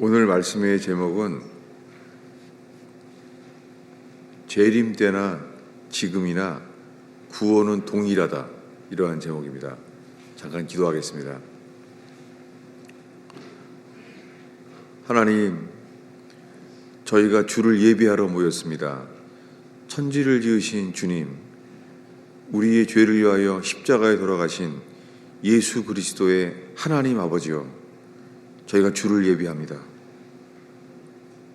오늘 말씀의 제목은 재림 때나 지금이나 구원은 동일하다, 이러한 제목입니다. 잠깐 기도하겠습니다. 하나님, 저희가 주를 예배하러 모였습니다. 천지를 지으신 주님, 우리의 죄를 위하여 십자가에 돌아가신 예수 그리스도의 하나님 아버지여, 저희가 주를 예배합니다.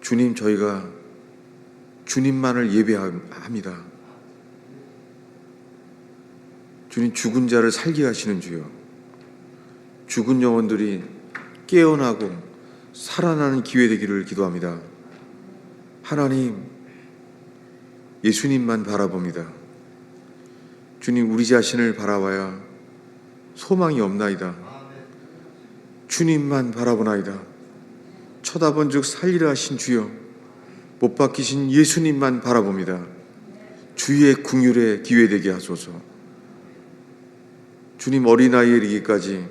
주님, 저희가 주님만을 예배합니다. 주님, 죽은 자를 살게 하시는 주여, 죽은 영혼들이 깨어나고 살아나는 기회 되기를 기도합니다. 하나님, 예수님만 바라봅니다. 주님, 우리 자신을 바라봐야 소망이 없나이다. 주님만 바라보나이다. 쳐다본 즉 살리라 하신 주여, 못 박히신 예수님만 바라봅니다. 주의 긍휼에 기회되게 하소서. 주님, 어린아이에 이르기까지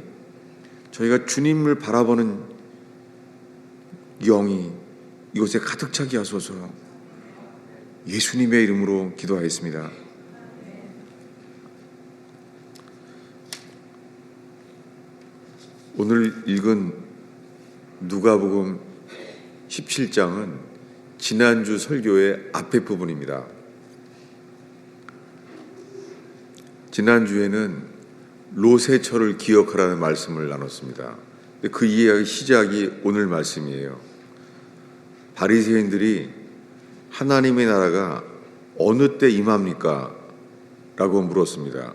저희가 주님을 바라보는 영이 이곳에 가득 차게 하소서. 예수님의 이름으로 기도하였습니다. 오늘 읽은 누가복음 17장은 지난주 설교의 앞에 부분입니다. 지난주에는 롯의 처를 기억하라는 말씀을 나눴습니다. 그 이야기 시작이 오늘 말씀이에요. 바리새인들이 하나님의 나라가 어느 때 임합니까? 라고 물었습니다.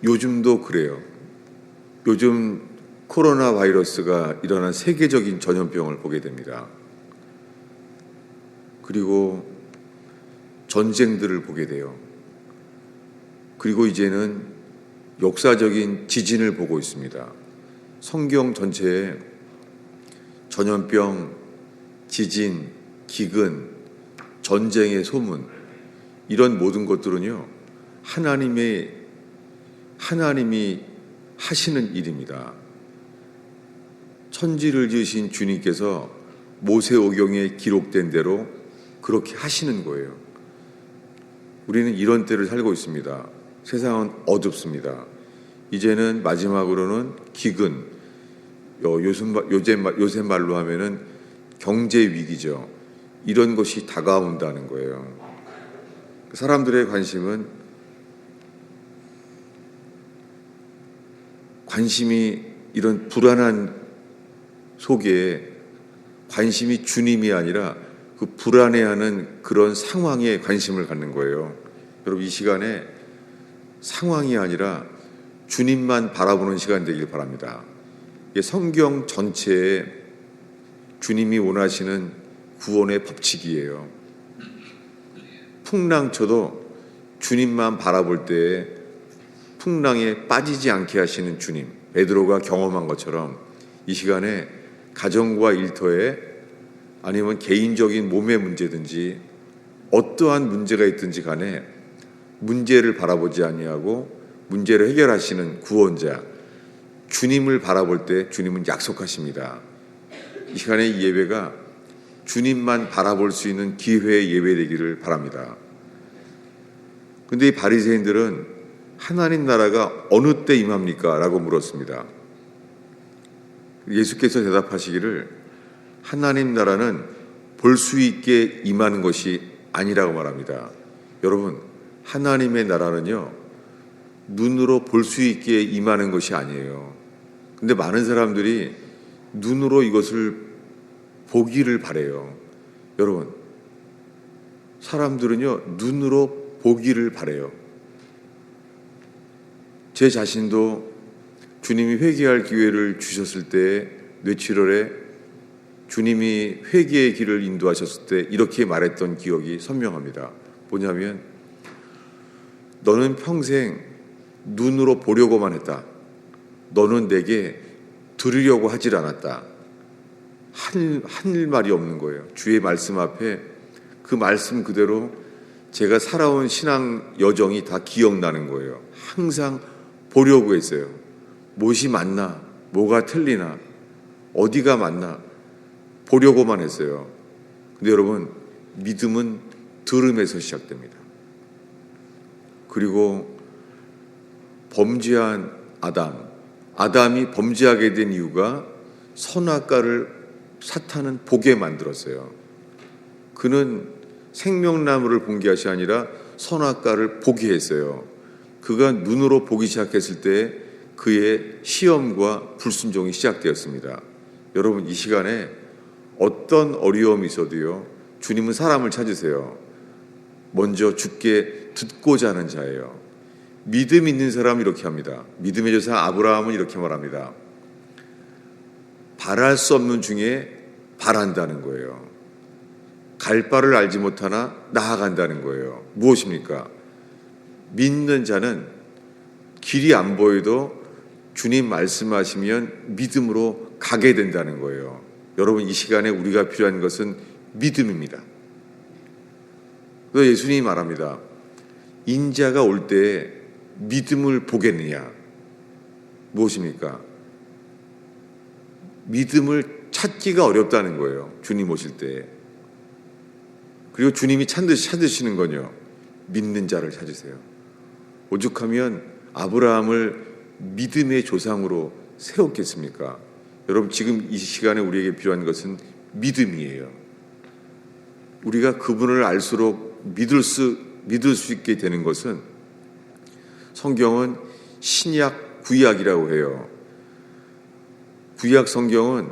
요즘도 그래요. 요즘 코로나 바이러스가 일어난 세계적인 전염병을 보게 됩니다. 그리고 전쟁들을 보게 돼요. 그리고 이제는 역사적인 지진을 보고 있습니다. 성경 전체에 전염병, 지진, 기근, 전쟁의 소문, 이런 모든 것들은요, 하나님이 하시는 일입니다. 천지를 지으신 주님께서 모세오경에 기록된 대로 그렇게 하시는 거예요. 우리는 이런 때를 살고 있습니다. 세상은 어둡습니다. 이제는 마지막으로는 기근, 요새 말로 하면은 경제 위기죠. 이런 것이 다가온다는 거예요. 사람들의 관심이 이런 불안한 속에 관심이 주님이 아니라 그 불안해하는 그런 상황에 관심을 갖는 거예요. 여러분, 이 시간에 상황이 아니라 주님만 바라보는 시간 되길 바랍니다. 이게 성경 전체에 주님이 원하시는 구원의 법칙이에요. 풍랑 쳐도 주님만 바라볼 때에 풍랑에 빠지지 않게 하시는 주님, 베드로가 경험한 것처럼 이 시간에 가정과 일터에 아니면 개인적인 몸의 문제든지 어떠한 문제가 있든지 간에 문제를 바라보지 아니하고 문제를 해결하시는 구원자 주님을 바라볼 때 주님은 약속하십니다. 이 시간에 이 예배가 주님만 바라볼 수 있는 기회의 예배 되기를 바랍니다. 근데 이 바리새인들은 하나님 나라가 어느 때 임합니까? 라고 물었습니다. 예수께서 대답하시기를 하나님 나라는 볼 수 있게 임하는 것이 아니라고 말합니다. 여러분, 하나님의 나라는요, 눈으로 볼 수 있게 임하는 것이 아니에요. 근데 많은 사람들이 눈으로 이것을 보기를 바래요. 여러분, 사람들은요, 눈으로 보기를 바래요. 제 자신도 주님이 회개할 기회를 주셨을 때 뇌출혈에 주님이 회개의 길을 인도하셨을 때 이렇게 말했던 기억이 선명합니다. 뭐냐면, 너는 평생 눈으로 보려고만 했다. 너는 내게 들으려고 하질 않았다. 한 말이 없는 거예요. 주의 말씀 앞에 그 말씀 그대로 제가 살아온 신앙 여정이 다 기억나는 거예요. 항상 보려고 했어요. 무엇이 맞나, 뭐가 틀리나, 어디가 맞나 보려고만 했어요. 근데 여러분, 믿음은 들음에서 시작됩니다. 그리고 범죄한 아담이 범죄하게 된 이유가 선악과를 사탄은 보게 만들었어요. 그는 생명나무를 본 것이 아니라 선악과를 보게 했어요. 그가 눈으로 보기 시작했을 때 그의 시험과 불순종이 시작되었습니다. 여러분, 이 시간에 어떤 어려움이 있어도요, 주님은 사람을 찾으세요. 먼저 주께 듣고자 하는 자예요. 믿음 있는 사람은 이렇게 합니다. 믿음의 조상 아브라함은 이렇게 말합니다. 바랄 수 없는 중에 바란다는 거예요. 갈 바를 알지 못하나 나아간다는 거예요. 무엇입니까? 믿는 자는 길이 안 보여도 주님 말씀하시면 믿음으로 가게 된다는 거예요. 여러분, 이 시간에 우리가 필요한 것은 믿음입니다. 그래서 예수님이 말합니다. 인자가 올 때 믿음을 보겠느냐? 무엇입니까? 믿음을 찾기가 어렵다는 거예요. 주님 오실 때. 그리고 주님이 찾으시는 건요, 믿는 자를 찾으세요. 오죽하면 아브라함을 믿음의 조상으로 세웠겠습니까? 여러분, 지금 이 시간에 우리에게 필요한 것은 믿음이에요. 우리가 그분을 알수록 믿을 수 있게 되는 것은, 성경은 신약, 구약이라고 해요. 구약 성경은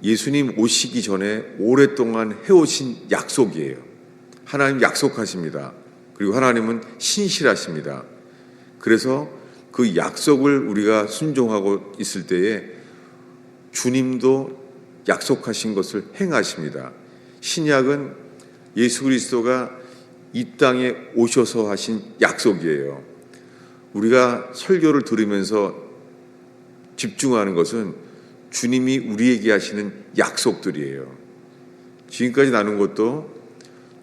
예수님 오시기 전에 오랫동안 해오신 약속이에요. 하나님 약속하십니다. 그리고 하나님은 신실하십니다. 그래서 그 약속을 우리가 순종하고 있을 때에 주님도 약속하신 것을 행하십니다. 신약은 예수 그리스도가 이 땅에 오셔서 하신 약속이에요. 우리가 설교를 들으면서 집중하는 것은 주님이 우리에게 하시는 약속들이에요. 지금까지 나눈 것도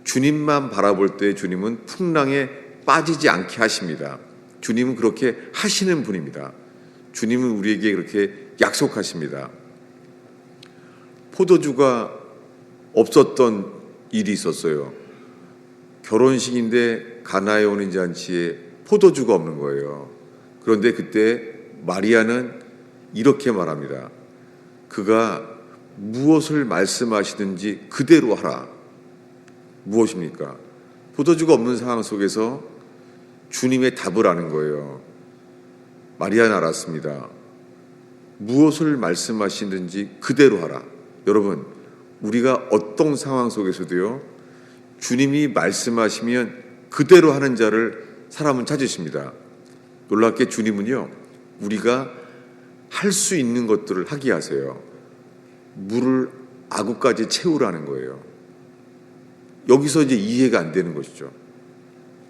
주님만 바라볼 때 주님은 풍랑에 빠지지 않게 하십니다. 주님은 그렇게 하시는 분입니다. 주님은 우리에게 그렇게 약속하십니다. 포도주가 없었던 일이 있었어요. 결혼식인데 가나에 오는 잔치에 포도주가 없는 거예요. 그런데 그때 마리아는 이렇게 말합니다. 그가 무엇을 말씀하시든지 그대로 하라. 무엇입니까? 포도주가 없는 상황 속에서 주님의 답을 하는 거예요. 마리아는 알았습니다. 무엇을 말씀하시든지 그대로 하라. 여러분, 우리가 어떤 상황 속에서도요, 주님이 말씀하시면 그대로 하는 자를 사람은 찾으십니다. 놀랍게 주님은요, 우리가 할 수 있는 것들을 하게 하세요. 물을 아구까지 채우라는 거예요. 여기서 이제 이해가 안 되는 것이죠.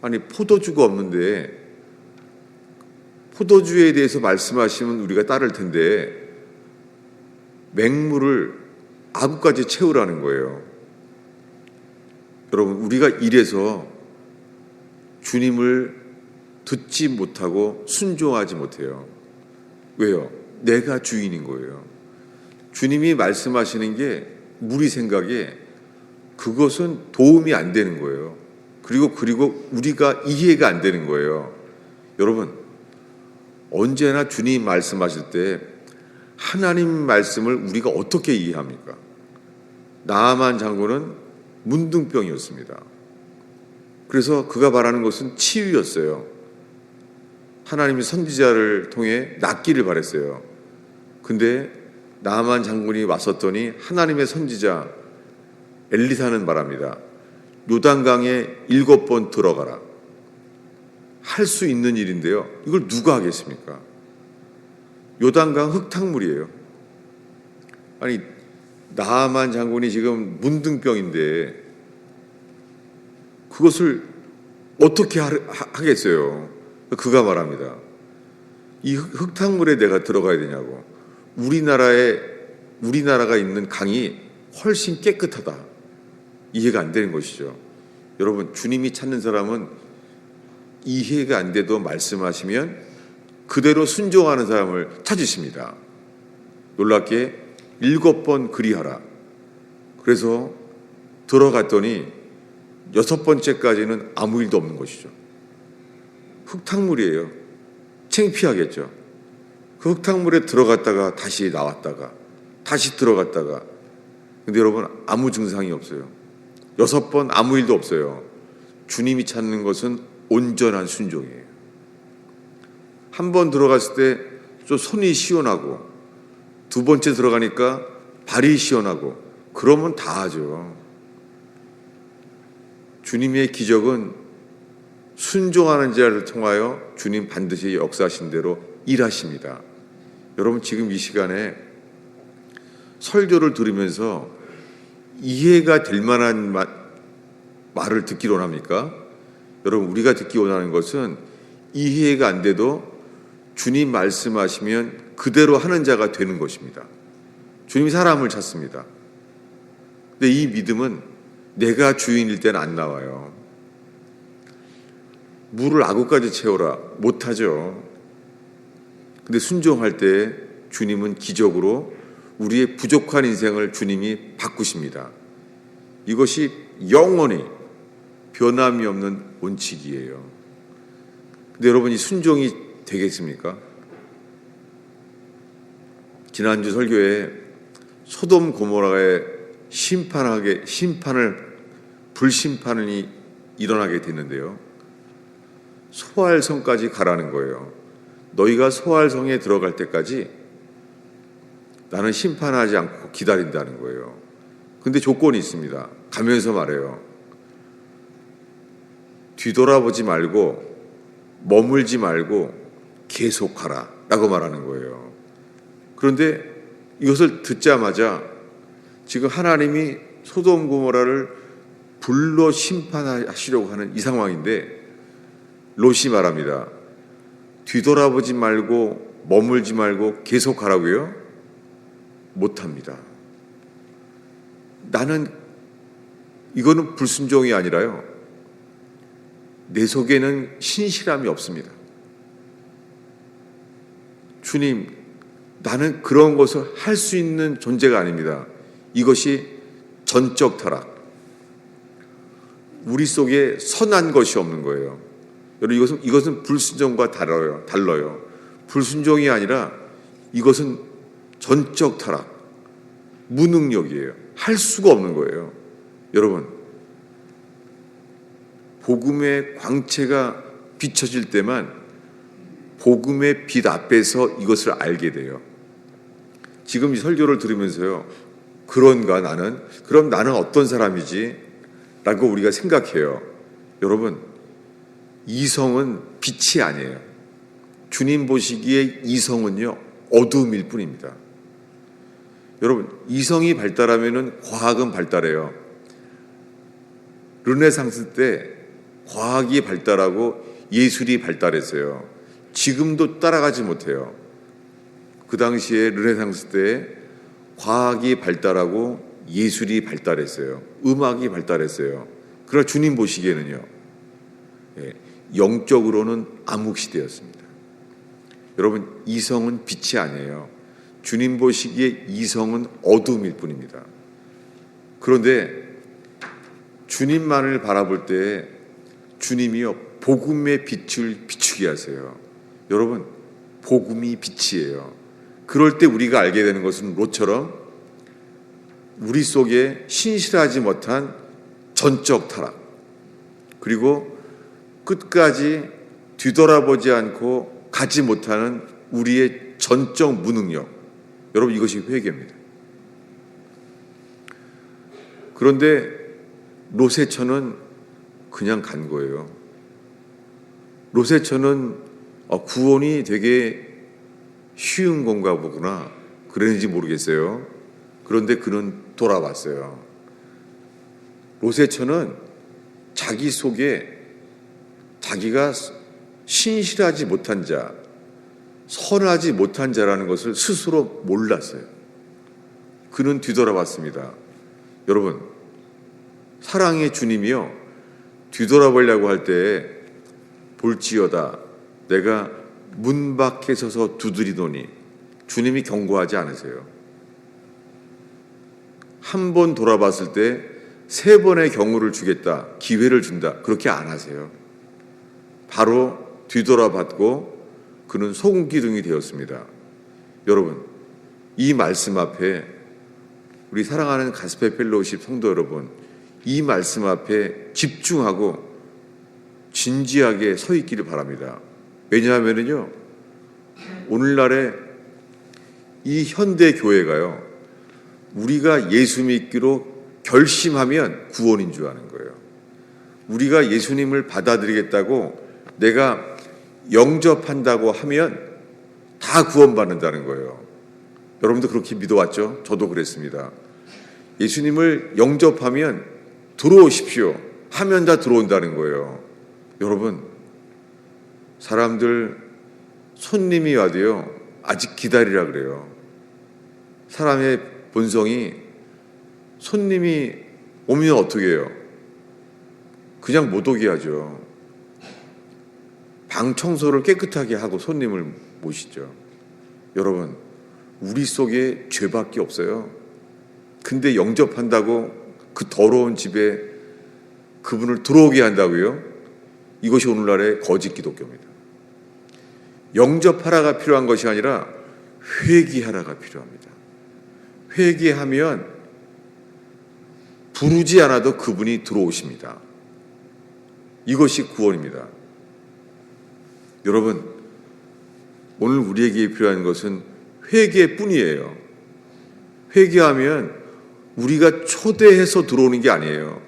아니, 포도주가 없는데 포도주에 대해서 말씀하시면 우리가 따를 텐데 맹물을 아구까지 채우라는 거예요. 여러분, 우리가 이래서 주님을 듣지 못하고 순종하지 못해요. 왜요? 내가 주인인 거예요. 주님이 말씀하시는 게 우리 생각에 그것은 도움이 안 되는 거예요. 그리고 우리가 이해가 안 되는 거예요. 여러분, 언제나 주님 말씀하실 때 하나님 말씀을 우리가 어떻게 이해합니까? 나아만 장군은 문둥병이었습니다. 그래서 그가 바라는 것은 치유였어요. 하나님이 선지자를 통해 낫기를 바랬어요. 근데 나아만 장군이 왔었더니 하나님의 선지자 엘리사는 말합니다. 요단강에 7번 들어가라. 할 수 있는 일인데요. 이걸 누가 하겠습니까? 요단강 흙탕물이에요. 아니, 나아만 장군이 지금 문둥병인데 그것을 어떻게 하겠어요? 그가 말합니다. 이 흙탕물에 내가 들어가야 되냐고. 우리나라가 있는 강이 훨씬 깨끗하다. 이해가 안 되는 것이죠. 여러분, 주님이 찾는 사람은 이해가 안 돼도 말씀하시면 그대로 순종하는 사람을 찾으십니다. 놀랍게 7번 그리하라. 그래서 들어갔더니 6번째까지는 아무 일도 없는 것이죠. 흙탕물이에요. 창피하겠죠. 그 흙탕물에 들어갔다가 다시 나왔다가 다시 들어갔다가. 근데 여러분, 아무 증상이 없어요. 6번 아무 일도 없어요. 주님이 찾는 것은 온전한 순종이에요. 한 번 들어갔을 때 좀 손이 시원하고, 2번째 들어가니까 발이 시원하고, 그러면 다 하죠. 주님의 기적은 순종하는 자를 통하여 주님 반드시 역사하신 대로 일하십니다. 여러분, 지금 이 시간에 설교를 들으면서 이해가 될 만한 말을 듣기 원합니까? 여러분, 우리가 듣기 원하는 것은 이해가 안 돼도 주님 말씀하시면 그대로 하는 자가 되는 것입니다. 주님이 사람을 찾습니다. 근데 이 믿음은 내가 주인일 때는 안 나와요. 물을 아구까지 채워라. 못하죠. 근데 순종할 때 주님은 기적으로 우리의 부족한 인생을 주님이 바꾸십니다. 이것이 영원히 변함이 없는 원칙이에요. 근데 여러분, 이 순종이 되겠습니까? 지난주 설교에 소돔 고모라의 불심판이 일어나게 됐는데요. 소알성까지 가라는 거예요. 너희가 소알성에 들어갈 때까지 나는 심판하지 않고 기다린다는 거예요. 근데 조건이 있습니다. 가면서 말해요. 뒤돌아보지 말고 머물지 말고 계속하라 라고 말하는 거예요. 그런데 이것을 듣자마자 지금 하나님이 소돔 고모라를 불로 심판하시려고 하는 이 상황인데, 롯이 말합니다. 뒤돌아보지 말고 머물지 말고 계속하라고요? 못합니다. 이거는 불순종이 아니라요, 내 속에는 신실함이 없습니다. 주님, 나는 그런 것을 할 수 있는 존재가 아닙니다. 이것이 전적 타락. 우리 속에 선한 것이 없는 거예요. 여러분, 이것은 불순종과 달라요. 불순종이 아니라 이것은 전적 타락, 무능력이에요. 할 수가 없는 거예요. 여러분, 복음의 광채가 비춰질 때만 복음의 빛 앞에서 이것을 알게 돼요. 지금 이 설교를 들으면서요, 그런가 나는? 그럼 나는 어떤 사람이지? 라고 우리가 생각해요. 여러분, 이성은 빛이 아니에요. 주님 보시기에 이성은요, 어둠일 뿐입니다. 여러분, 이성이 발달하면은 과학은 발달해요. 르네상스 때 과학이 발달하고 예술이 발달했어요. 지금도 따라가지 못해요. 그 당시에 르네상스 때 과학이 발달하고 예술이 발달했어요. 음악이 발달했어요. 그러나 주님 보시기에는요, 영적으로는 암흑시대였습니다. 여러분, 이성은 빛이 아니에요. 주님 보시기에 이성은 어둠일 뿐입니다. 그런데 주님만을 바라볼 때 주님이요, 복음의 빛을 비추게 하세요. 여러분, 복음이 빛이에요. 그럴 때 우리가 알게 되는 것은 롯처럼 우리 속에 신실하지 못한 전적 타락, 그리고 끝까지 뒤돌아보지 않고 가지 못하는 우리의 전적 무능력. 여러분, 이것이 회개입니다. 그런데 롯의 처는 그냥 간 거예요. 롯의 처는 구원이 되게 쉬운 건가 보구나, 그랬는지 모르겠어요. 그런데 그는 돌아왔어요. 롯의 처는 자기 속에 자기가 신실하지 못한 자, 선하지 못한 자라는 것을 스스로 몰랐어요. 그는 뒤돌아봤습니다. 여러분, 사랑의 주님이요, 뒤돌아보려고 할 때 볼지어다 내가 문 밖에 서서 두드리더니 주님이 경고하지 않으세요. 한 번 돌아봤을 때 3번의 경우를 주겠다, 기회를 준다, 그렇게 안 하세요. 바로 뒤돌아봤고 그는 소금기둥이 되었습니다. 여러분, 이 말씀 앞에 우리 사랑하는 가스페 펠로우십 성도 여러분, 이 말씀 앞에 집중하고 진지하게 서 있기를 바랍니다. 왜냐하면요, 오늘날의 이 현대 교회가요, 우리가 예수 믿기로 결심하면 구원인 줄 아는 거예요. 우리가 예수님을 받아들이겠다고 내가 영접한다고 하면 다 구원받는다는 거예요. 여러분도 그렇게 믿어왔죠? 저도 그랬습니다. 예수님을 영접하면 들어오십시오 하면 다 들어온다는 거예요. 여러분, 사람들 손님이 와도요, 아직 기다리라 그래요. 사람의 본성이 손님이 오면 어떻게 해요? 그냥 못 오게 하죠. 방 청소를 깨끗하게 하고 손님을 모시죠. 여러분, 우리 속에 죄밖에 없어요. 근데 영접한다고 그 더러운 집에 그분을 들어오게 한다고요? 이것이 오늘날의 거짓 기독교입니다. 영접하라가 필요한 것이 아니라 회개하라가 필요합니다. 회개하면 부르지 않아도 그분이 들어오십니다. 이것이 구원입니다. 여러분, 오늘 우리에게 필요한 것은 회개뿐이에요. 회개하면 우리가 초대해서 들어오는 게 아니에요.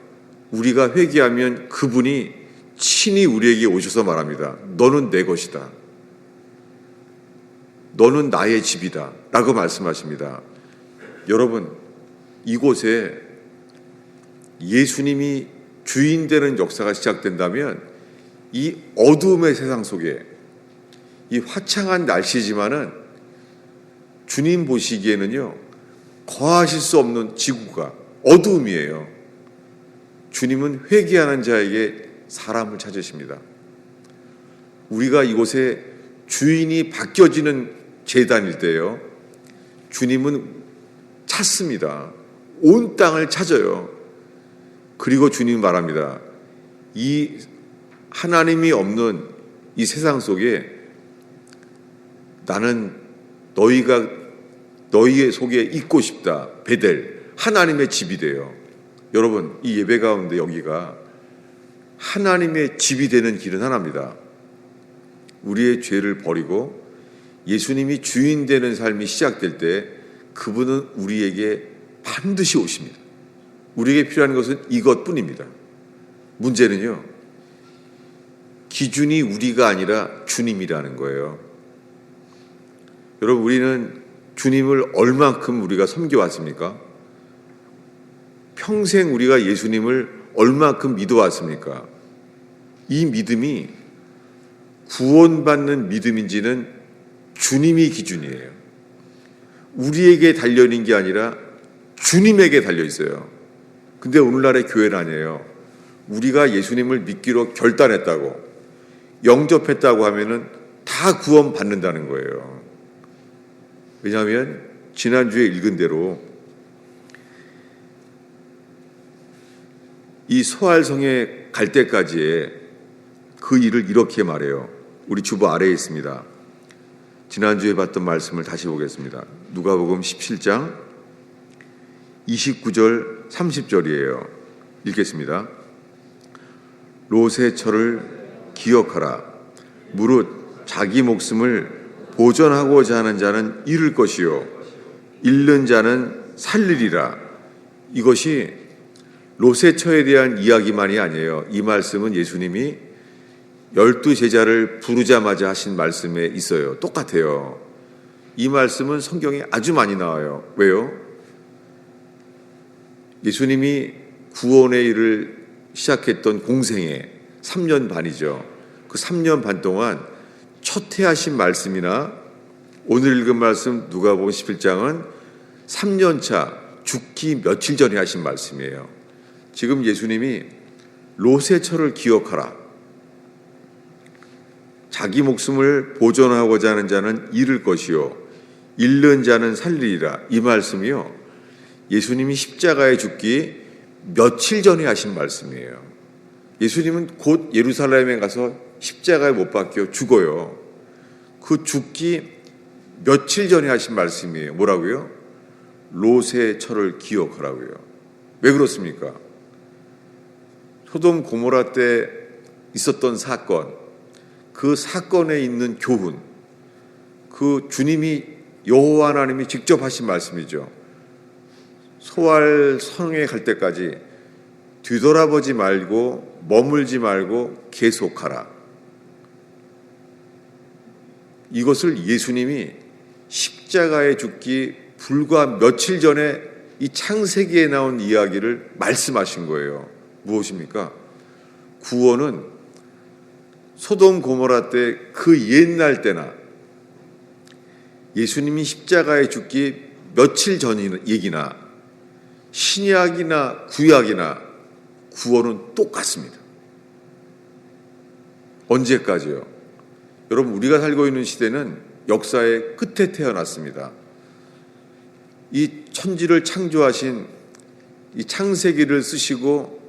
우리가 회개하면 그분이 친히 우리에게 오셔서 말합니다. 너는 내 것이다. 너는 나의 집이다. 라고 말씀하십니다. 여러분, 이곳에 예수님이 주인 되는 역사가 시작된다면 이 어두움의 세상 속에 이 화창한 날씨지만은 주님 보시기에는요, 거하실 수 없는 지구가 어두움이에요. 주님은 회개하는 자에게 사람을 찾으십니다. 우리가 이곳에 주인이 바뀌어지는 제단일 때요, 주님은 찾습니다. 온 땅을 찾아요. 그리고 주님 말합니다. 이 하나님이 없는 이 세상 속에 나는 너희의 속에 있고 싶다. 베델, 하나님의 집이 돼요. 여러분, 이 예배 가운데 여기가 하나님의 집이 되는 길은 하나입니다. 우리의 죄를 버리고 예수님이 주인 되는 삶이 시작될 때 그분은 우리에게 반드시 오십니다. 우리에게 필요한 것은 이것뿐입니다. 문제는요, 기준이 우리가 아니라 주님이라는 거예요. 여러분, 우리는 주님을 얼만큼 우리가 섬겨왔습니까? 평생 우리가 예수님을 얼만큼 믿어왔습니까? 이 믿음이 구원받는 믿음인지는 주님이 기준이에요. 우리에게 달려있는 게 아니라 주님에게 달려있어요. 근데 오늘날의 교회는 아니에요. 우리가 예수님을 믿기로 결단했다고, 영접했다고 하면은 다 구원받는다는 거예요. 왜냐하면 지난주에 읽은 대로 이 소알성에 갈 때까지의 그 일을 이렇게 말해요. 우리 주보 아래에 있습니다. 지난주에 봤던 말씀을 다시 보겠습니다. 누가복음 17장 29절 30절이에요. 읽겠습니다. 롯의 철을 기억하라. 무릇 자기 목숨을 보존하고자 하는 자는 잃을 것이요 잃는 자는 살리리라. 이것이 롯의 처에 대한 이야기만이 아니에요. 이 말씀은 예수님이 12제자를 부르자마자 하신 말씀에 있어요. 똑같아요. 이 말씀은 성경에 아주 많이 나와요. 왜요? 예수님이 구원의 일을 시작했던 공생애 3년 반이죠. 그 3년 반 동안 첫 해 하신 말씀이나 오늘 읽은 말씀 누가복음 11장은 3년 차 죽기 며칠 전에 하신 말씀이에요. 지금 예수님이 롯의 철을 기억하라. 자기 목숨을 보존하고자 하는 자는 잃을 것이요 잃는 자는 살리리라. 이 말씀이요, 예수님이 십자가에 죽기 며칠 전에 하신 말씀이에요. 예수님은 곧 예루살렘에 가서 십자가에 못 박혀 죽어요. 그 죽기 며칠 전에 하신 말씀이에요. 뭐라고요? 롯의 철을 기억하라고요. 왜 그렇습니까? 소돔 고모라 때 있었던 사건, 그 사건에 있는 교훈, 그 주님이 여호와 하나님이 직접 하신 말씀이죠. 소알 성에 갈 때까지 뒤돌아보지 말고 머물지 말고 계속하라. 이것을 예수님이 십자가에 죽기 불과 며칠 전에 이 창세기에 나온 이야기를 말씀하신 거예요. 무엇입니까? 구원은 소돔 고모라 때 그 옛날 때나 예수님이 십자가에 죽기 며칠 전 얘기나 신약이나 구약이나 구원은 똑같습니다. 언제까지요? 여러분, 우리가 살고 있는 시대는 역사의 끝에 태어났습니다. 이 천지를 창조하신 이 창세기를 쓰시고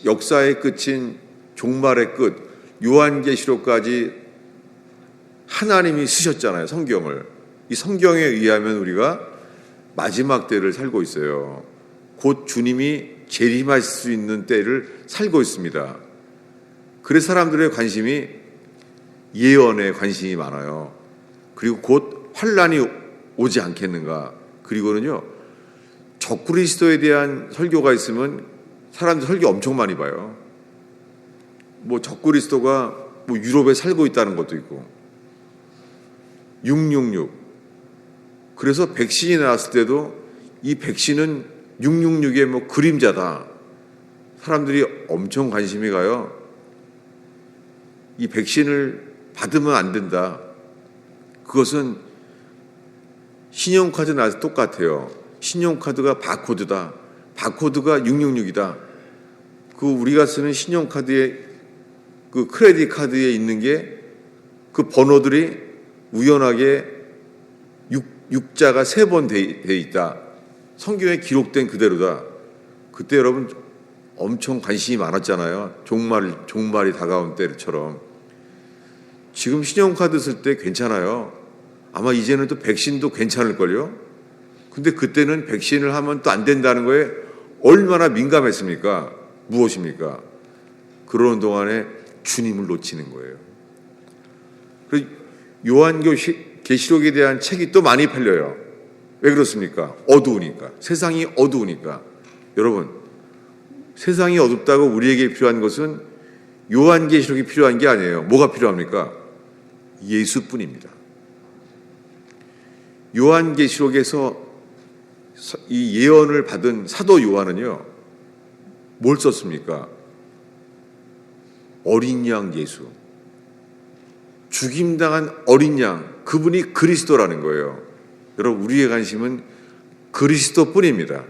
역사의 끝인 종말의 끝 요한계시록까지 하나님이 쓰셨잖아요. 성경을. 이 성경에 의하면 우리가 마지막 때를 살고 있어요. 곧 주님이 재림하실 수 있는 때를 살고 있습니다. 그래서 사람들의 관심이 예언에 관심이 많아요. 그리고 곧 환란이 오지 않겠는가. 그리고는요, 적그리스도에 대한 설교가 있으면 사람들 설교 엄청 많이 봐요. 뭐 적그리스도가 뭐 유럽에 살고 있다는 것도 있고 666. 그래서 백신이 나왔을 때도 이 백신은 666의 뭐 그림자다. 사람들이 엄청 관심이 가요. 이 백신을 받으면 안 된다. 그것은 신용카드 나와서 똑같아요. 신용카드가 바코드다. 바코드가 666이다. 그 우리가 쓰는 신용카드에 그 크레딧 카드에 있는 게 그 번호들이 우연하게 6자가 3번 돼 있다. 성경에 기록된 그대로다. 그때 여러분 엄청 관심이 많았잖아요. 종말이 다가온 때처럼. 지금 신용카드 쓸 때 괜찮아요. 아마 이제는 또 백신도 괜찮을걸요. 근데 그때는 백신을 하면 또 안 된다는 거에 얼마나 민감했습니까? 무엇입니까? 그러는 동안에 주님을 놓치는 거예요. 그래서 요한계시록에 대한 책이 또 많이 팔려요. 왜 그렇습니까? 어두우니까. 세상이 어두우니까. 여러분, 세상이 어둡다고 우리에게 필요한 것은 요한계시록이 필요한 게 아니에요. 뭐가 필요합니까? 예수뿐입니다. 요한계시록에서 이 예언을 받은 사도 요한은요, 뭘 썼습니까? 어린 양 예수. 죽임당한 어린 양, 그분이 그리스도라는 거예요. 여러분, 우리의 관심은 그리스도뿐입니다.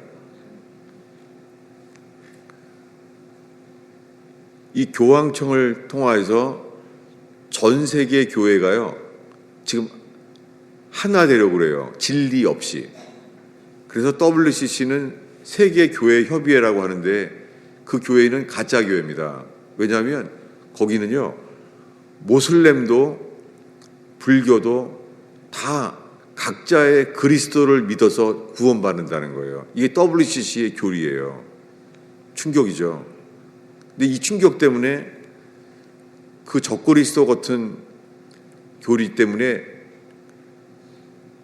이 교황청을 통하여서 전 세계 교회가요, 지금 하나 되려고 그래요. 진리 없이. 그래서 WCC는 세계교회협의회라고 하는데 그 교회는 가짜 교회입니다. 왜냐하면 거기는요, 모슬렘도 불교도 다 각자의 그리스도를 믿어서 구원받는다는 거예요. 이게 WCC의 교리예요. 충격이죠. 근데 이 충격 때문에 그 적그리스도 같은 교리 때문에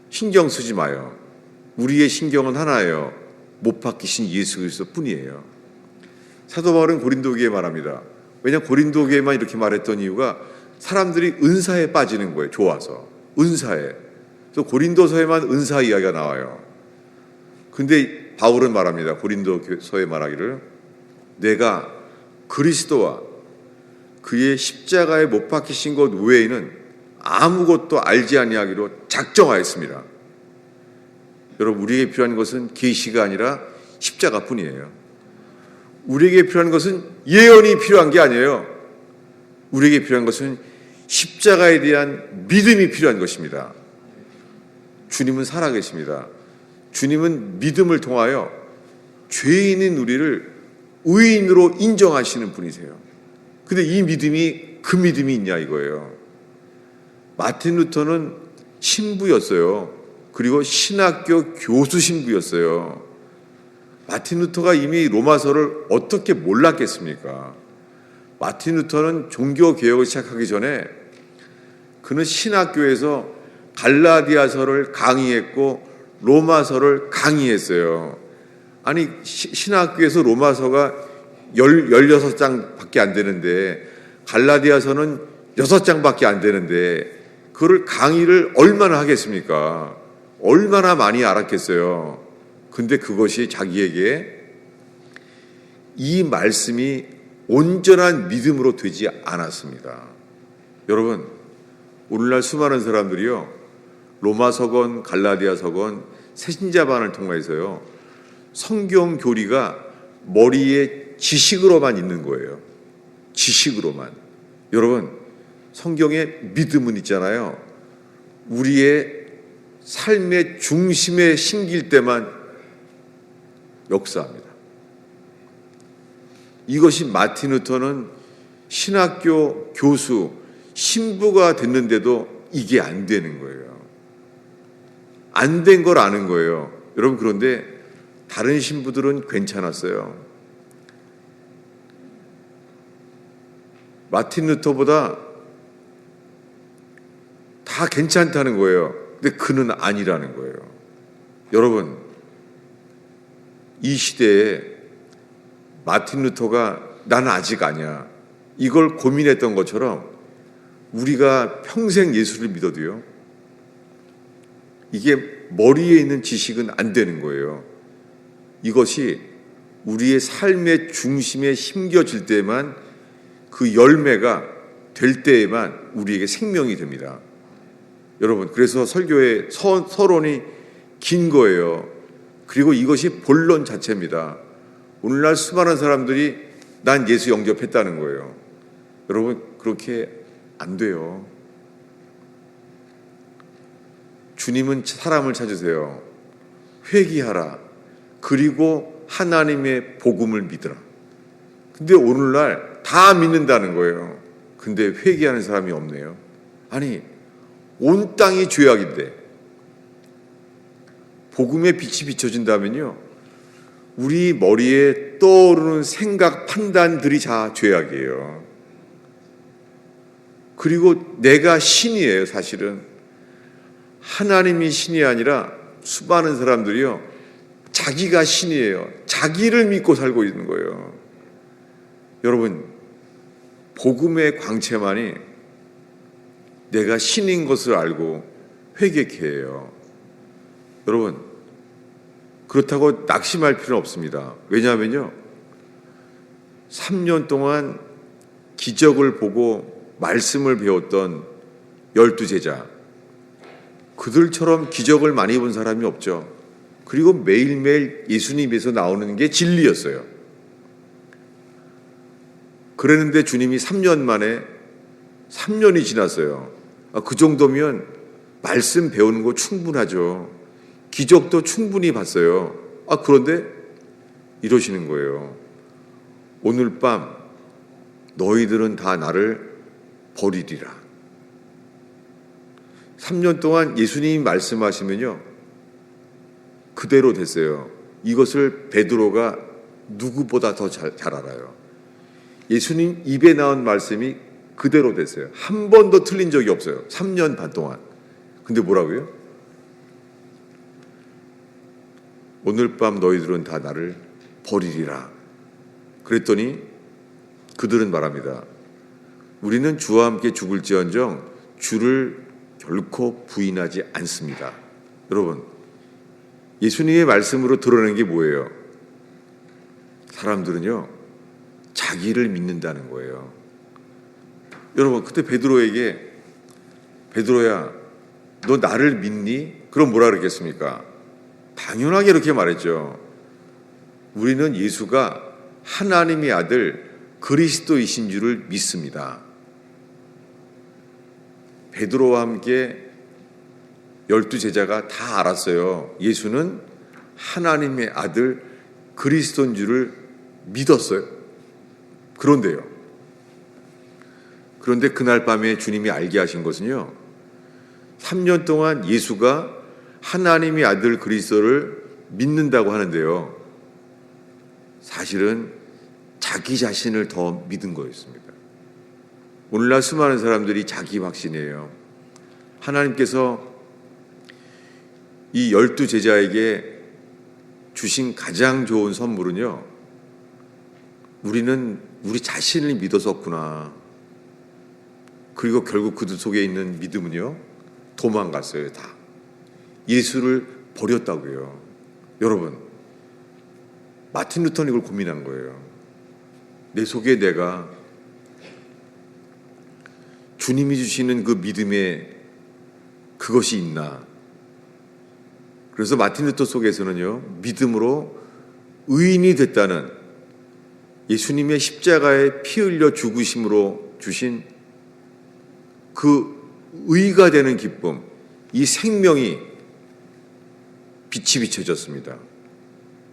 신경 쓰지 마요. 우리의 신경은 하나예요. 못 박히신 예수 그리스도 뿐이에요. 사도 바울은 고린도교회에 말합니다. 왜냐하면 고린도교회만 이렇게 말했던 이유가 사람들이 은사에 빠지는 거예요. 좋아서. 은사에. 그래서 고린도서에만 은사 이야기가 나와요. 근데 바울은 말합니다. 고린도서에 말하기를, 내가 그리스도와 그의 십자가에 못 박히신 것 외에는 아무것도 알지 아니하기로 작정하였습니다. 여러분, 우리에게 필요한 것은 계시가 아니라 십자가뿐이에요. 우리에게 필요한 것은 예언이 필요한 게 아니에요. 우리에게 필요한 것은 십자가에 대한 믿음이 필요한 것입니다. 주님은 살아계십니다. 주님은 믿음을 통하여 죄인인 우리를 의인으로 인정하시는 분이세요. 근데 이 믿음이 그 믿음이 있냐 이거예요. 마틴 루터는 신부였어요. 그리고 신학교 교수 신부였어요. 마틴 루터가 이미 로마서를 어떻게 몰랐겠습니까? 마틴 루터는 종교개혁을 시작하기 전에 그는 신학교에서 갈라디아서를 강의했고 로마서를 강의했어요. 아니 신학교에서 로마서가 16장밖에 안 되는데 갈라디아서는 6장밖에 안 되는데 그걸 강의를 얼마나 하겠습니까? 얼마나 많이 알았겠어요. 근데 그것이 자기에게 이 말씀이 온전한 믿음으로 되지 않았습니다. 여러분, 오늘날 수많은 사람들이요, 로마서건 갈라디아서건 새신자반을 통해서요, 성경 교리가 머리에 지식으로만 있는 거예요. 지식으로만. 여러분, 성경에 믿음은 있잖아요. 우리의 삶의 중심에 심길 때만 역사합니다. 이것이 마틴 루터는 신학교 교수, 신부가 됐는데도 이게 안 되는 거예요. 안 된 걸 아는 거예요. 여러분, 그런데 다른 신부들은 괜찮았어요. 마틴 루터보다 다 괜찮다는 거예요. 근데 그는 아니라는 거예요. 여러분, 이 시대에 마틴 루터가 나는 아직 아니야, 이걸 고민했던 것처럼 우리가 평생 예수를 믿어도요, 이게 머리에 있는 지식은 안 되는 거예요. 이것이 우리의 삶의 중심에 심겨질 때만, 그 열매가 될 때에만 우리에게 생명이 됩니다. 여러분, 그래서 설교의 서론이 긴 거예요. 그리고 이것이 본론 자체입니다. 오늘날 수많은 사람들이 난 예수 영접했다는 거예요. 여러분, 그렇게 안 돼요. 주님은 사람을 찾으세요. 회개하라. 그리고 하나님의 복음을 믿으라. 근데 오늘날 다 믿는다는 거예요. 근데 회개하는 사람이 없네요. 아니, 온 땅이 죄악인데 복음의 빛이 비춰진다면요, 우리 머리에 떠오르는 생각, 판단들이 다 죄악이에요. 그리고 내가 신이에요. 사실은 하나님이 신이 아니라 수많은 사람들이요, 자기가 신이에요. 자기를 믿고 살고 있는 거예요. 여러분, 복음의 광채만이 내가 신인 것을 알고 회개케 해요. 여러분, 그렇다고 낙심할 필요는 없습니다. 왜냐하면요, 3년 동안 기적을 보고 말씀을 배웠던 12제자, 그들처럼 기적을 많이 본 사람이 없죠. 그리고 매일매일 예수님에서 나오는 게 진리였어요. 그랬는데 주님이 3년 만에, 3년이 지났어요. 그 정도면 말씀 배우는 거 충분하죠. 기적도 충분히 봤어요. 그런데 이러시는 거예요. 오늘 밤 너희들은 다 나를 버리리라. 3년 동안 예수님이 말씀하시면요, 그대로 됐어요. 이것을 베드로가 누구보다 더 잘 알아요. 예수님 입에 나온 말씀이 그대로 됐어요. 한 번도 틀린 적이 없어요. 3년 반 동안. 근데 뭐라고요? 오늘 밤 너희들은 다 나를 버리리라. 그랬더니 그들은 말합니다. 우리는 주와 함께 죽을지언정 주를 결코 부인하지 않습니다. 여러분, 예수님의 말씀으로 드러낸 게 뭐예요? 사람들은요, 자기를 믿는다는 거예요. 여러분, 그때 베드로에게, 베드로야, 너 나를 믿니? 그럼 뭐라 그랬겠습니까? 당연하게 이렇게 말했죠. 우리는 예수가 하나님의 아들 그리스도이신 줄을 믿습니다. 베드로와 함께 12제자가 다 알았어요. 예수는 하나님의 아들 그리스도인 줄을 믿었어요. 그런데 그날 밤에 주님이 알게 하신 것은요, 3년 동안 예수가 하나님의 아들 그리스도를 믿는다고 하는데요, 사실은 자기 자신을 더 믿은 거였습니다. 오늘날 수많은 사람들이 자기 확신이에요. 하나님께서 이 12제자에게 주신 가장 좋은 선물은요, 우리는 우리 자신을 믿었었구나. 그리고 결국 그들 속에 있는 믿음은요, 도망갔어요. 다 예수를 버렸다고요. 여러분, 마틴 루터는 이걸 고민한 거예요. 내 속에 내가 주님이 주시는 그 믿음에 그것이 있나. 그래서 마틴 루터 속에서는요, 믿음으로 의인이 됐다는 예수님의 십자가에 피 흘려 죽으심으로 주신 그 의가 되는 기쁨, 이 생명이 빛이 비춰졌습니다.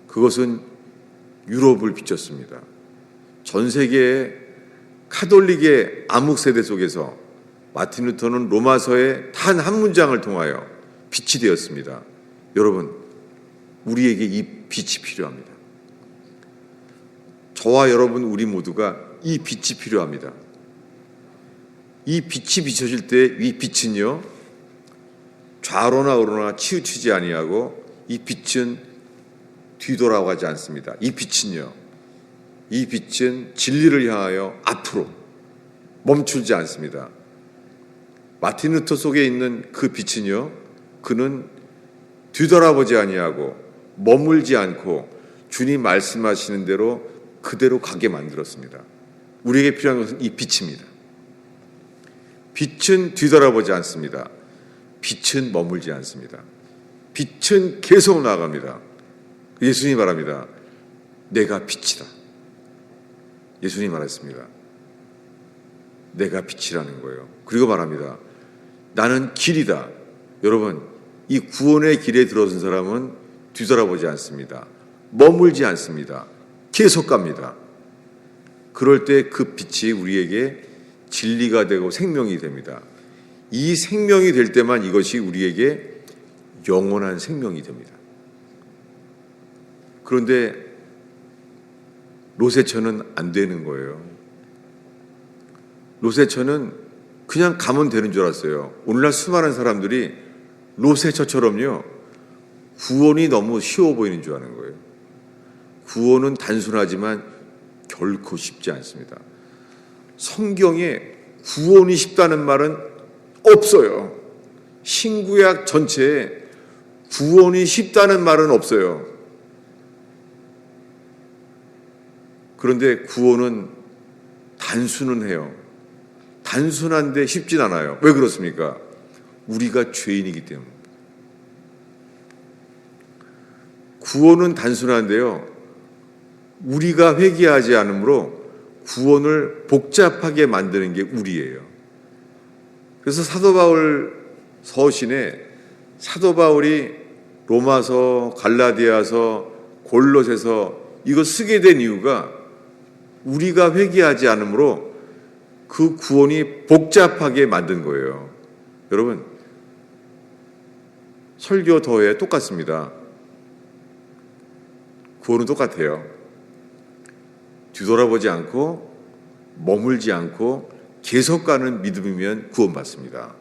그것은 유럽을 비췄습니다. 전 세계의 카톨릭의 암흑 세대 속에서 마틴 루터는 로마서의 단 한 문장을 통하여 빛이 되었습니다. 여러분, 우리에게 이 빛이 필요합니다. 저와 여러분, 우리 모두가 이 빛이 필요합니다. 이 빛이 비춰질 때 이 빛은요, 좌로나 우로나 치우치지 아니하고 이 빛은 뒤돌아가지 않습니다. 이 빛은 진리를 향하여 앞으로 멈추지 않습니다. 마틴 루터 속에 있는 그 빛은요, 그는 뒤돌아보지 아니하고 머물지 않고 주님 말씀하시는 대로 그대로 가게 만들었습니다. 우리에게 필요한 것은 이 빛입니다. 빛은 뒤돌아보지 않습니다. 빛은 머물지 않습니다. 빛은 계속 나아갑니다. 예수님이 말합니다. 내가 빛이다. 예수님이 말했습니다. 내가 빛이라는 거예요. 그리고 말합니다. 나는 길이다. 여러분, 이 구원의 길에 들어선 사람은 뒤돌아보지 않습니다. 머물지 않습니다. 계속 갑니다. 그럴 때 그 빛이 우리에게 진리가 되고 생명이 됩니다. 이 생명이 될 때만 이것이 우리에게 영원한 생명이 됩니다. 그런데 로세처는 안 되는 거예요. 로세처는 그냥 가면 되는 줄 알았어요. 오늘날 수많은 사람들이 로세처처럼요, 구원이 너무 쉬워 보이는 줄 아는 거예요. 구원은 단순하지만 결코 쉽지 않습니다. 성경에 구원이 쉽다는 말은 없어요. 신구약 전체에 구원이 쉽다는 말은 없어요. 그런데 구원은 단순은 해요. 단순한데 쉽진 않아요. 왜 그렇습니까? 우리가 죄인이기 때문에. 구원은 단순한데요, 우리가 회개하지 않으므로 구원을 복잡하게 만드는 게 우리예요. 그래서 사도 바울 서신에 사도 바울이 로마서, 갈라디아서, 골로새서 이거 쓰게 된 이유가 우리가 회개하지 않으므로 그 구원이 복잡하게 만든 거예요. 여러분, 설교 더해 똑같습니다. 구원은 똑같아요. 뒤돌아보지 않고 머물지 않고 계속 가는 믿음이면 구원받습니다.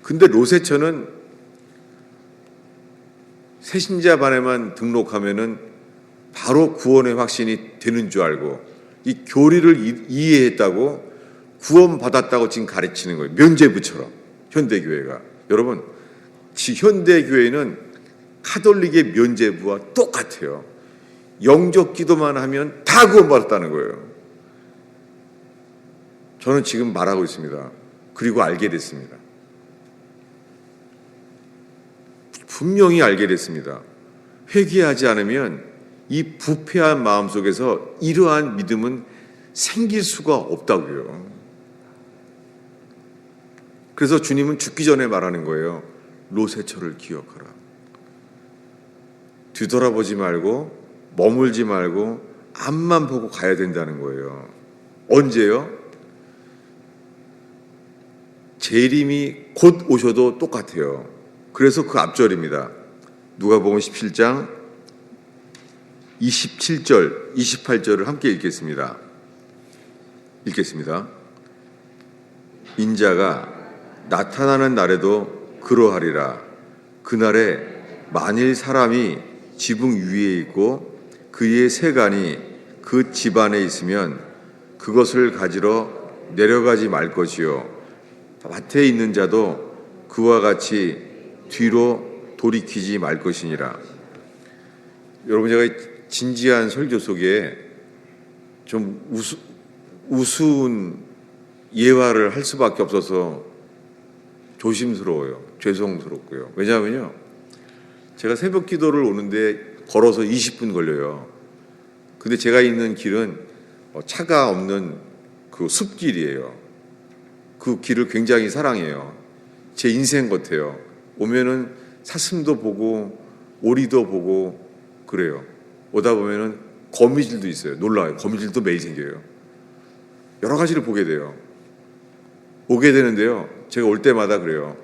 근데 로세처는 새신자반에만 등록하면은 바로 구원의 확신이 되는 줄 알고 이 교리를 이해했다고 구원받았다고 지금 가르치는 거예요. 면죄부처럼 현대교회가. 여러분, 현대교회는 카톨릭의 면죄부와 똑같아요. 영적 기도만 하면 다 구원받았다는 거예요. 저는 지금 말하고 있습니다. 그리고 알게 됐습니다. 분명히 알게 됐습니다. 회개하지 않으면 이 부패한 마음속에서 이러한 믿음은 생길 수가 없다고요. 그래서 주님은 죽기 전에 말하는 거예요. 롯의 처를 기억하라. 뒤돌아보지 말고 머물지 말고 앞만 보고 가야 된다는 거예요. 언제요? 재림이 곧 오셔도 똑같아요. 그래서 그 앞절입니다. 누가복음 17장 27절, 28절을 함께 읽겠습니다. 인자가 나타나는 날에도 그러하리라. 그날에 만일 사람이 지붕 위에 있고 그의 세간이 그 집안에 있으면 그것을 가지러 내려가지 말 것이요 밭에 있는 자도 그와 같이 뒤로 돌이키지 말 것이니라. 여러분, 제가 진지한 설교 속에 좀 우스운 예화를 할 수밖에 없어서 조심스러워요. 죄송스럽고요. 왜냐하면요, 제가 새벽 기도를 오는데 걸어서 20분 걸려요. 근데 제가 있는 길은 차가 없는 그 숲길이에요. 그 길을 굉장히 사랑해요. 제 인생 같아요. 오면은 사슴도 보고 오리도 보고 그래요. 오다 보면은 거미줄도 있어요. 놀라워요. 거미줄도 매일 생겨요. 여러 가지를 보게 돼요. 오게 되는데요, 제가 올 때마다 그래요.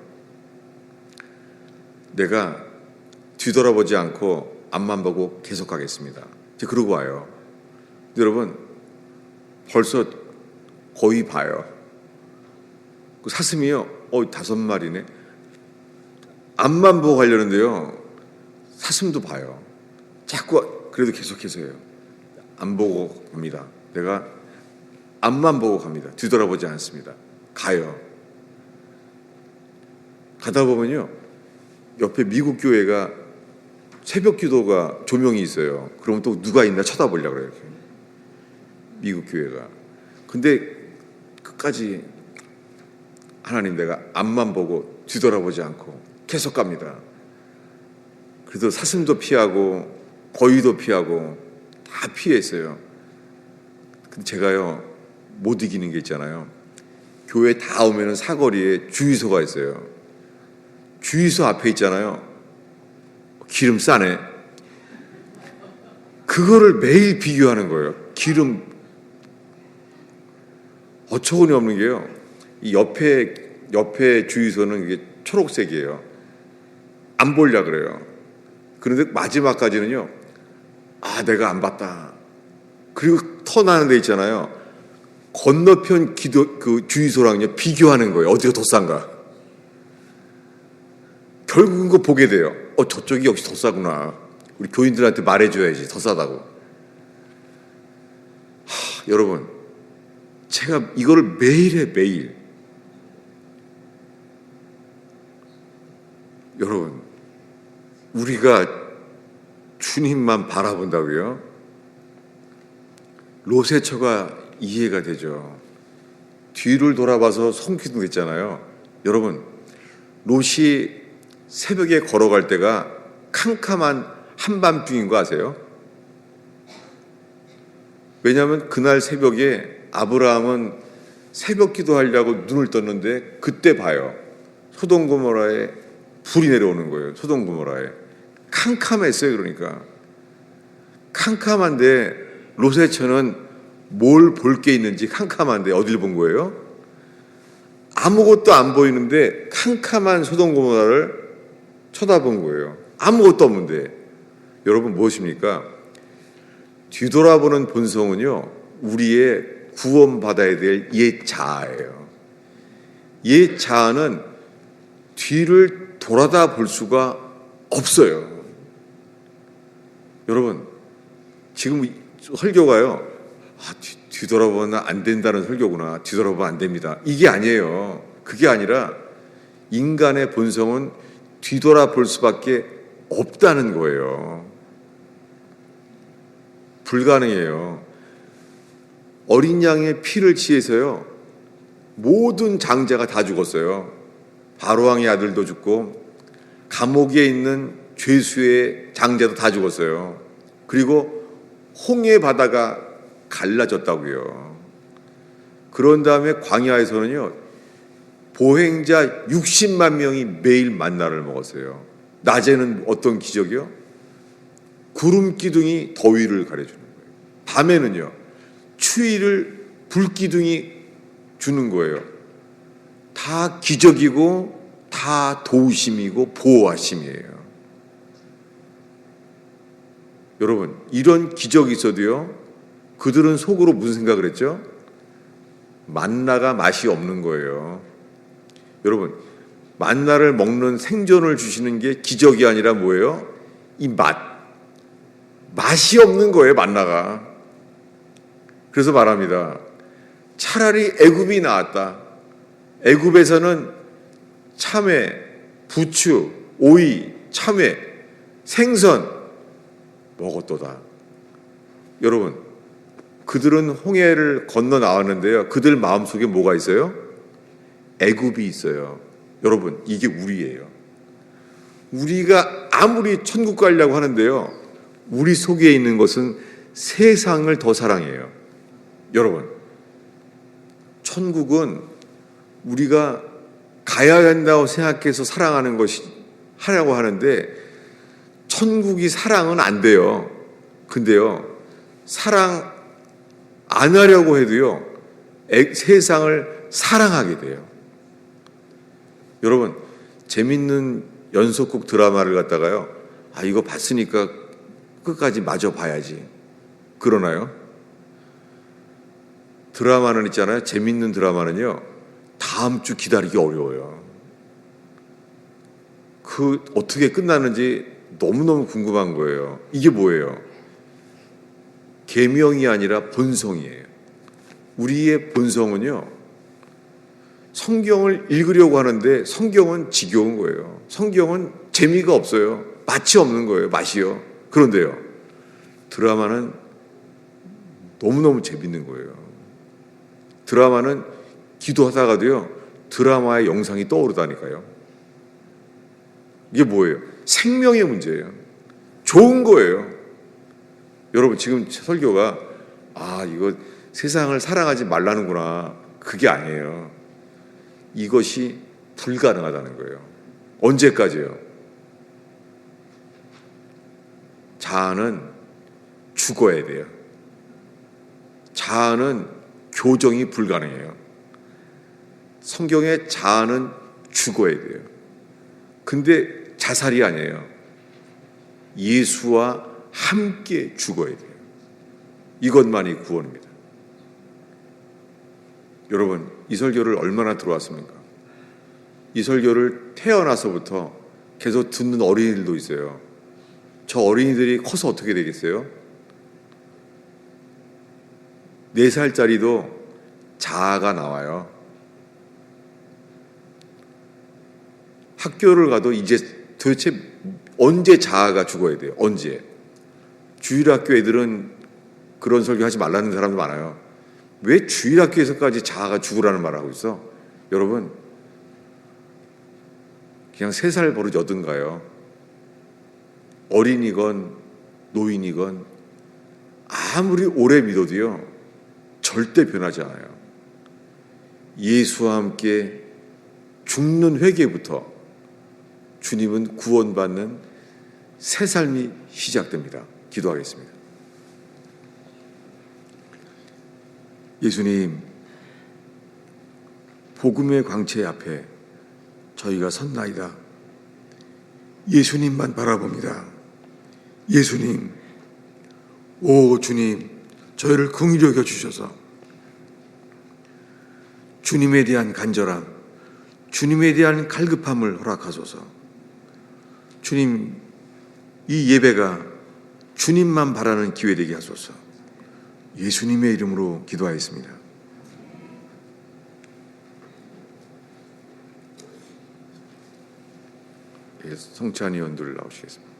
내가 뒤돌아보지 않고 앞만 보고 계속 가겠습니다. 그러고 와요. 근데 여러분, 벌써 거의 봐요. 그 사슴이요, 5마리네. 앞만 보고 가려는데요, 사슴도 봐요. 자꾸 그래도 계속해서 해요. 안 보고 갑니다. 내가 앞만 보고 갑니다. 뒤돌아보지 않습니다. 가요. 가다 보면요, 옆에 미국 교회가 새벽 기도가 조명이 있어요. 그러면 또 누가 있나 쳐다보려고 그래요. 이렇게. 미국 교회가. 근데 끝까지 하나님, 내가 앞만 보고 뒤돌아보지 않고 계속 갑니다. 그래도 사슴도 피하고 거위도 피하고 다 피했어요. 근데 제가요, 못 이기는 게 있잖아요. 교회 다 오면은 사거리에 주유소가 있어요. 주유소 앞에 있잖아요. 기름 싸네. 그거를 매일 비교하는 거예요. 기름 어처구니 없는 게요. 이 옆에 주유소는 이게 초록색이에요. 안 보려 그래요. 그런데 마지막까지는요, 내가 안 봤다. 그리고 터 나는 데 있잖아요. 건너편 그 주유소랑요 비교하는 거예요. 어디가 더 싼가. 결국은 그거 보게 돼요. 저쪽이 역시 더 싸구나. 우리 교인들한테 말해줘야지, 더 싸다고. 여러분, 제가 이거를 매일 해, 매일. 여러분, 우리가 주님만 바라본다고요? 롯의 처가 이해가 되죠. 뒤를 돌아봐서 손기둥했잖아요. 여러분, 롯이 새벽에 걸어갈 때가 캄캄한 한밤중인 거 아세요? 왜냐하면 그날 새벽에 아브라함은 새벽 기도하려고 눈을 떴는데 그때 봐요. 소돔 고모라에 불이 내려오는 거예요. 소돔 고모라에. 캄캄했어요. 그러니까 캄캄한데 롯의 처는 뭘 볼 게 있는지 캄캄한데 어딜 본 거예요? 아무것도 안 보이는데 캄캄한 소돔 고모라를 쳐다본 거예요. 아무것도 없는데. 여러분, 무엇입니까? 뒤돌아보는 본성은요, 우리의 구원받아야 될 옛 자아예요. 옛 자아는 뒤를 돌아다 볼 수가 없어요. 여러분, 지금 설교가요, 뒤돌아보면 안 된다는 설교구나. 뒤돌아보면 안 됩니다. 이게 아니에요. 그게 아니라 인간의 본성은 뒤돌아볼 수밖에 없다는 거예요. 불가능해요. 어린 양의 피를 취해서요, 모든 장자가 다 죽었어요. 바로왕의 아들도 죽고 감옥에 있는 죄수의 장자도 다 죽었어요. 그리고 홍해 바다가 갈라졌다고요. 그런 다음에 광야에서는요, 보행자 60만 명이 매일 만나를 먹었어요. 낮에는 어떤 기적이요? 구름 기둥이 더위를 가려주는 거예요. 밤에는요, 추위를 불기둥이 주는 거예요. 다 기적이고 다 도우심이고 보호하심이에요. 여러분, 이런 기적이 있어도요, 그들은 속으로 무슨 생각을 했죠? 만나가 맛이 없는 거예요. 여러분, 만나를 먹는 생존을 주시는 게 기적이 아니라 뭐예요? 이 맛이 없는 거예요, 만나가. 그래서 말합니다. 차라리 애굽이 나았다. 애굽에서는 참외, 부추, 오이, 참외, 생선 먹었도다. 여러분, 그들은 홍해를 건너 나왔는데요, 그들 마음속에 뭐가 있어요? 애굽이 있어요. 여러분, 이게 우리예요. 우리가 아무리 천국 가려고 하는데요, 우리 속에 있는 것은 세상을 더 사랑해요. 여러분, 천국은 우리가 가야 한다고 생각해서 사랑하는 것이 하려고 하는데, 천국이 사랑은 안 돼요. 근데요, 사랑 안 하려고 해도요, 세상을 사랑하게 돼요. 여러분, 재밌는 연속극 드라마를 갖다가요, 이거 봤으니까 끝까지 마저 봐야지, 그러나요? 드라마는 있잖아요, 재밌는 드라마는요, 다음 주 기다리기 어려워요. 그 어떻게 끝나는지 너무너무 궁금한 거예요. 이게 뭐예요? 계명이 아니라 본성이에요. 우리의 본성은요, 성경을 읽으려고 하는데 성경은 지겨운 거예요. 성경은 재미가 없어요. 맛이 없는 거예요. 맛이요. 그런데요, 드라마는 너무너무 재밌는 거예요. 드라마는 기도하다가도요, 드라마의 영상이 떠오르다니까요. 이게 뭐예요? 생명의 문제예요. 좋은 거예요. 여러분, 지금 설교가 이거 세상을 사랑하지 말라는구나, 그게 아니에요. 이것이 불가능하다는 거예요. 언제까지요? 자아는 죽어야 돼요. 자아는 교정이 불가능해요. 성경의 자아는 죽어야 돼요. 근데 자살이 아니에요. 예수와 함께 죽어야 돼요. 이것만이 구원입니다. 여러분, 이 설교를 얼마나 들어왔습니까? 이 설교를 태어나서부터 계속 듣는 어린이들도 있어요. 저 어린이들이 커서 어떻게 되겠어요? 4살짜리도 자아가 나와요. 학교를 가도 이제 도대체 언제 자아가 죽어야 돼요? 언제? 주일학교 애들은 그런 설교 하지 말라는 사람도 많아요. 왜 주일학교에서까지 자아가 죽으라는 말을 하고 있어? 여러분, 그냥 3살 버릇 여든가요? 어린이건 노인이건 아무리 오래 믿어도요, 절대 변하지 않아요. 예수와 함께 죽는 회개부터 주님은 구원받는 새 삶이 시작됩니다. 기도하겠습니다. 예수님, 복음의 광채 앞에 저희가 섰나이다. 예수님만 바라봅니다. 예수님, 오 주님, 저희를 긍휼히 여겨 주셔서 주님에 대한 간절함, 주님에 대한 갈급함을 허락하소서. 주님, 이 예배가 주님만 바라는 기회 되게 하소서. 예수님의 이름으로 기도하였습니다. 성찬이 원들 나오시겠습니다.